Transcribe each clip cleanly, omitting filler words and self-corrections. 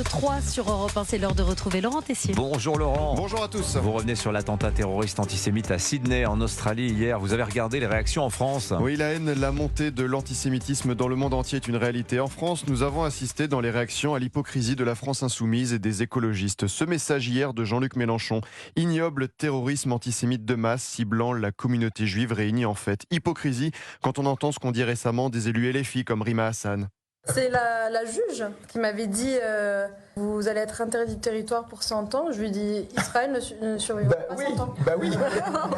3 sur Europe 1, c'est l'heure de retrouver Laurent Tessier. Bonjour Laurent. Bonjour à tous. Vous revenez sur l'attentat terroriste antisémite à Sydney en Australie hier. Vous avez regardé les réactions en France? Oui, la haine, la montée de l'antisémitisme dans le monde entier est une réalité. En France, nous avons assisté dans les réactions à l'hypocrisie de la France insoumise et des écologistes. Ce message hier de Jean-Luc Mélenchon: ignoble terrorisme antisémite de masse ciblant la communauté juive réunie en fête. Hypocrisie quand on entend ce qu'ont dit récemment des élus LFI comme Rima Hassan. C'est la juge qui m'avait dit vous allez être interdit de territoire pour 100 ans. Je lui dis Israël ne survivra pas 100 ans.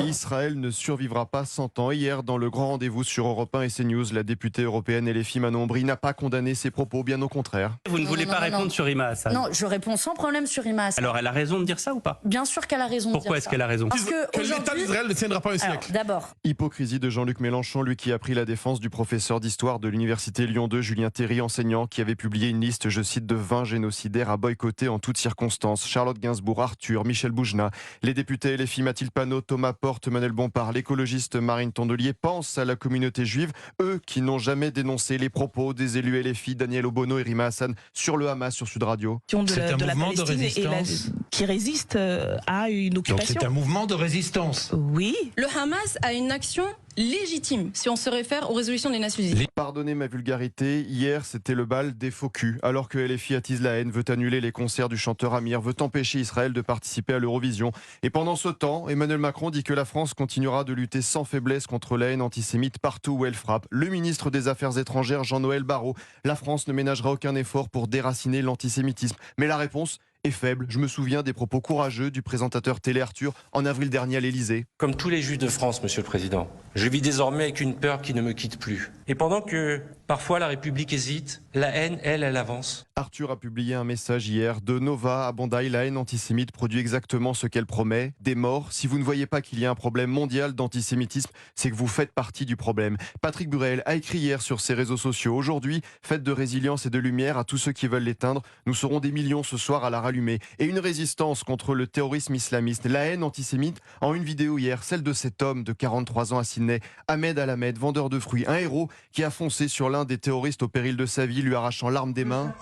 Israël ne survivra pas 100 ans. Hier, dans le grand rendez-vous sur Europe 1 et CNews, la députée européenne LFI Manon Bry n'a pas condamné ces propos, bien au contraire. Vous ne voulez pas répondre sur Rima Hassan? Non, je réponds sans problème sur Rima Hassan. Alors elle a raison de dire ça ou pas? Bien sûr qu'elle a raison de dire ça. Pourquoi est-ce qu'elle a raison? Parce que l'État d'Israël ne tiendra pas un siècle. D'abord, Hypocrisie de Jean-Luc Mélenchon, lui qui a pris la défense du professeur d'histoire de l'université Lyon 2, Julien Théry, enseignant, qui avait publié une liste, je cite, de 20 génocidaires à boycotter en toutes circonstances. Charlotte Gainsbourg, Arthur, Michel Boujna, les députés LFI Mathilde Panot, Thomas Porte, Manuel Bompard, l'écologiste Marine Tondelier pensent à la communauté juive, eux qui n'ont jamais dénoncé les propos des élus LFI Daniel Obono et Rima Hassan sur le Hamas sur Sud Radio. C'est un mouvement de résistance qui résiste à une occupation. Donc c'est un mouvement de résistance. Oui. Le Hamas a une action légitime si on se réfère aux résolutions des Nations Unies. Pardonnez ma vulgarité, hier c'était le bal des faux culs. Alors que LFI attise la haine, veut annuler les concerts du chanteur Amir, veut empêcher Israël de participer à l'Eurovision. Et pendant ce temps, Emmanuel Macron dit que la France continuera de lutter sans faiblesse contre la haine antisémite partout où elle frappe. Le ministre des Affaires étrangères Jean-Noël Barrot: la France ne ménagera aucun effort pour déraciner l'antisémitisme. Mais la réponse est faible. Je me souviens des propos courageux du présentateur télé Arthur en avril dernier à l'Élysée. Comme tous les Juifs de France, Monsieur le Président, je vis désormais avec une peur qui ne me quitte plus. Et pendant que parfois la République hésite, la haine, elle avance. Arthur a publié un message hier: de Nova à Bondaï, la haine antisémite produit exactement ce qu'elle promet, des morts. Si vous ne voyez pas qu'il y a un problème mondial d'antisémitisme, c'est que vous faites partie du problème. Patrick Burel a écrit hier sur ses réseaux sociaux: aujourd'hui, fête de résilience et de lumière à tous ceux qui veulent l'éteindre. Nous serons des millions ce soir à la rallumer. Et une résistance contre le terrorisme islamiste, la haine antisémite. En une vidéo hier, celle de cet homme de 43 ans à Sydney, Ahmed Al-Hamed, vendeur de fruits, un héros qui a foncé sur l'un des terroristes au péril de sa vie, lui arrachant l'arme des mains.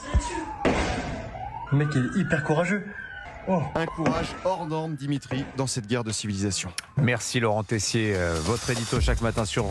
Le mec est hyper courageux. Oh. Un courage hors norme, Dimitri, dans cette guerre de civilisation. Merci Laurent Tessier. Votre édito chaque matin sur Europe 1.